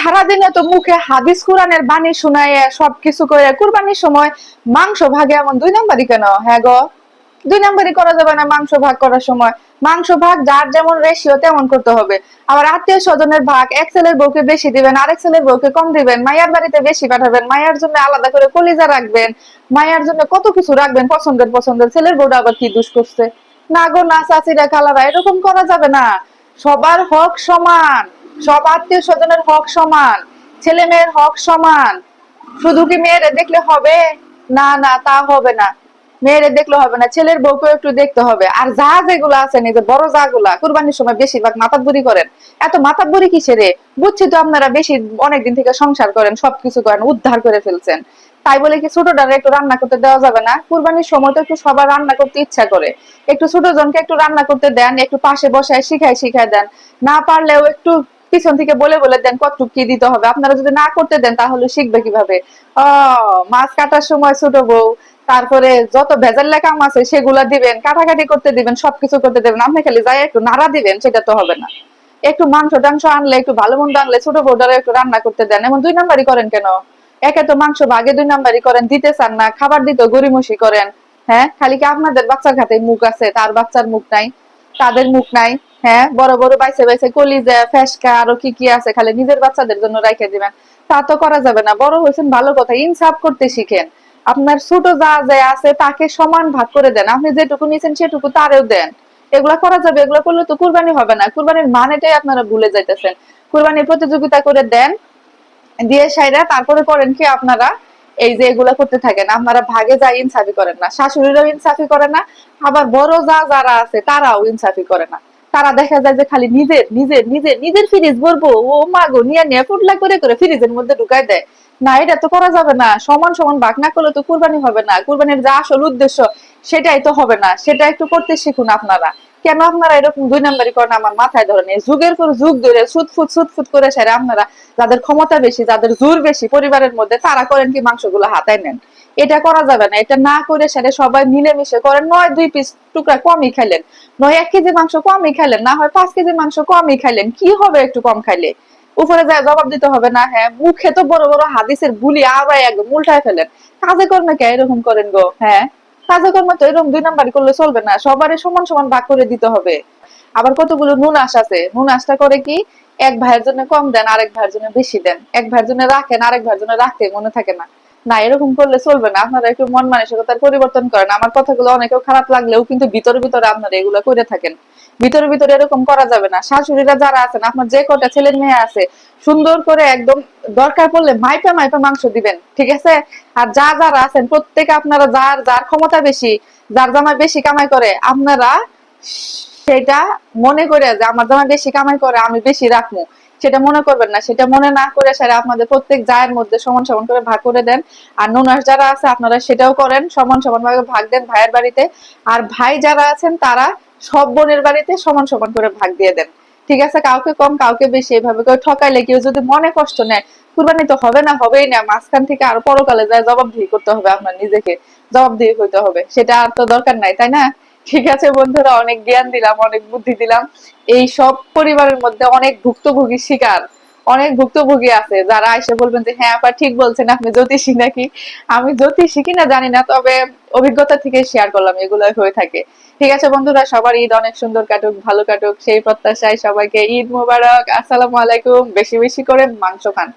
সারাদিনে তো মুখে হাদিস কোরআনের বাণী শোনায় সবকিছু করে, কুরবানির সময় মাংস ভাগে এমন 2 নাম্বারই কেন? হ্যাঁ গো, 2 নাম্বারই করা যাবে না মাংস ভাগ করার সময়। মাংস ভাগ যার যেমন রেশিও তেমন করতে হবে। আবার আত্মীয় স্বজনের ভাগ, এক ছেলের বউকে বেশি দিবেন, আরেক ছেলের বউকে কম দিবেন, মাইয়ার বাড়িতে বেশি পাঠাবেন, মাইয়ার জন্য আলাদা করে কলিজা রাখবেন, মাইয়ার জন্য কত কিছু রাখবেন পছন্দের পছন্দের। ছেলের বউটা আবার কি দোষ করছে? না গো না, চাচিরা খালারা এরকম করা যাবে না। সবার হক সমান, সব আত্মীয় স্বজনের হক সমান, ছেলে মেয়ের হক সমান। শুধু কি মেয়েরে দেখলে হবে? না না, তা হবে না। মেয়েরে দেখলে হবে না, ছেলের বউকেও একটু দেখতে হবে। আর যা যেগুলো আছেন, এই যে বড় যা গুলা কুরবানির সময় বেশিরভাগ মাতাব্বরি করেন। এত মাতাব্বরি কিসেরে? বুঝছি তো আপনারা বেশি অনেকদিন থেকে সংসার করেন, সবকিছু করেন, উদ্ধার করে ফেলছেন। তাই বলে কি ছোটটারে একটু রান্না করতে দেওয়া যাবে না? কুরবানির সময় তো একটু সবার রান্না করতে ইচ্ছা করে। একটু ছোট জনকে একটু রান্না করতে দেন, একটু পাশে বসায় শিখাই দেন। না পারলেও একটু পিছন থেকে বলে বলে দেন কতটুকু কি দিতে হবে। আপনারা যদি না করতে দেন তাহলে শিখবে কিভাবে? ও, মাছ কাটার সময় ছোট বউ, তারপরে যত ভেজাল কাম আছে সেগুলা দিবেন, কাটাকাটি করতে দিবেন, সবকিছু করতে দিবেন। আপনি খালি যাই একটু নাড়া দিবেন, সেটা তো হবে না। একটু মাংস টাংস আনলে, একটু ভালো মন্দ আনলে ছোট বউটারে একটু রান্না করতে দেন। এমন 2 নাম্বারই করেন কেন? একে তো মাংস ভাগে 2 নাম্বারই করেন, দিতে চান না, খাবার দিতে গড়িমসি করেন। হ্যাঁ, খালি কি আপনাদের বাচ্চার হাতে মুখ আছে, তার বাচ্চার মুখ নাই? তাদের মুখ নাই? হ্যাঁ, বড় বড় বাইসে বাইসে কলিজা ফেসকা আরো কি কি আছে, খালি নিজের বাচ্চাদের জন্য রাইখে দিবেন। তা তো করা যাবে না। বড় হয়েছেন ভালো কথা, ইনসাফ করতে শিখেন। আপনার ছোট যা যা আছে তাকে সমান ভাগ করে দেন, আপনি যেটুকু নিয়েছেন সেটুকু তারেও দেন। এগুলা করা যাবে? এগুলা করলে তো কুরবানি হবে না। কুরবানির মানেটাই আপনারা ভুলে যাইতেছেন। কুরবানির প্রতিযোগিতা করে দেন, দিয়ে সাইরা তারপরে করেন কি আপনারা? এই যে এগুলা করতে থাকেন, আপনারা ভাগে যা ইনসাফি করেন না, শাশুড়িরাও ইনসাফি করে না, আবার বড় যা যারা আছে তারাও ইনসাফি করে না। তারা দেখা যায় যে খালি নিজের নিজের নিজের নিজের ফ্রিজ ভরবো, ও মা গো, নিয়ে নিয়ে ফুটলা করে করে ফ্রিজের মধ্যে ঢুকাই দেয়। না, এটা তো করা যাবে না। সমান সমান ভাগ না করলে তো কুরবানি হবে না। কুরবানির যা আসল উদ্দেশ্য সেটাই তো হবে না। সেটা একটু করতে শিখুন আপনারা। কেন আপনারা এরকম 2 নাম্বারই করেন আমার মাথায় ধরে নেই। যুগের পর যুগ ধরে সুটফুট করে সেরা আপনারা, যাদের ক্ষমতা বেশি, যাদের জোর বেশি পরিবারের মধ্যে, তারা করেন কি মাংসগুলো হাতায় নেন। এটা করা যাবে না। এটা না করে সেটা সবাই মিলেমিশে করেন। নয় 2 পিস টুকরা কমই খাইলেন, নয় 1 কেজি মাংস কমই খাইলেন, না হয় 5 কেজি মাংস কমই খাইলেন। কি হবে একটু কম খাইলে? উপরে যায় জবাব দিতে হবে না? হ্যাঁ, মুখে তো বড় বড় হাদিসের বুলি আওড়ায় একদম উল্টায় ফেলেন। কাজে কর্মে কে এরকম করেন গো? হ্যাঁ, কাজে কর্মে তো এরকম 2 নাম্বারই করলে চলবে না। সবারই সমান সমান ভাগ করে দিতে হবে। আবার কতগুলো নুন আঁশ আছে, নুন আঁশটা করে কি? এক ভাইয়ের জন্য কম দেন, আরেক ভাইয়ের জন্য বেশি দেন। এক ভাইয়ের জন্য রাখেন, আরেক ভাইয়ের জন্য রাখতে মনে থাকে না। না, এরকম করলে চলবে না। আপনারা একটু মন মানসিকতার পরিবর্তন করেন। আমার কথাগুলো অনেকেও খারাপ লাগলেও কিন্তু ভিতরে ভিতরে আপনারা এগুলো করে থাকেন। ভিতরে ভিতরে এরকম করা যাবে না। শাশুড়িরা যারা আছেন, আপনার যে কটা ছেলে মেয়ে আছে, সুন্দর করে একদম দরকার পড়লে মাইপা মাইপা মাংস দিবেন, ঠিক আছে? আর যারা আছেন প্রত্যেকে আপনারা, যার যার ক্ষমতা বেশি, যার জামাই বেশি কামাই করে, আপনারা সেটা মনে করে যে আমার জামাই বেশি কামাই করে আমি বেশি রাখবো, সেটা মনে করবেন না। সেটা মনে না করে সেটা আপনাদের প্রত্যেক জায়ের মধ্যে সমান সমান করে ভাগ করে দেন। আর নুনাস যারা আছে আপনারা সেটাও করেন, সমান সমান ভাবে ভাগ দেন ভাইয়ের বাড়িতে। আর ভাই যারা আছেন তারা সব বোনের বাড়িতে সমান সমান করে ভাগ দিয়ে দেন, ঠিক আছে? কাউকে কম কাউকে বেশি, এভাবে করে ঠকাইলে কেউ যদি মনে কষ্ট নেয়, কুরবানি তো হবে না, হবেই না। মাঝখান থেকে আরো পরকালে যায় জবাবদিহি করতে হবে, আপনার নিজেকে জবাবদিহি হইতে হবে। সেটা আর তো দরকার নাই, তাই না? ঠিক আছে বন্ধুরা, অনেক জ্ঞান দিলাম, অনেক বুদ্ধি দিলাম। এই সব পরিবারের মধ্যে অনেক ভুক্তভোগী শিকার, অনেক ভুক্তভোগী আছে যারা এসে বলবেন যে হ্যাঁ আপা ঠিক বলছেন, আপনি জ্যোতিষী নাকি? আমি জ্যোতিষী কিনা জানি না, তবে অভিজ্ঞতা থেকে শেয়ার করলাম, এগুলো হয়ে থাকে। ঠিক আছে বন্ধুরা, সবার ঈদ অনেক সুন্দর কাটুক, ভালো কাটুক সেই প্রত্যাশায় সবাইকে ঈদ মোবারক। আসসালামু আলাইকুম। বেশি বেশি করে মাংস খান।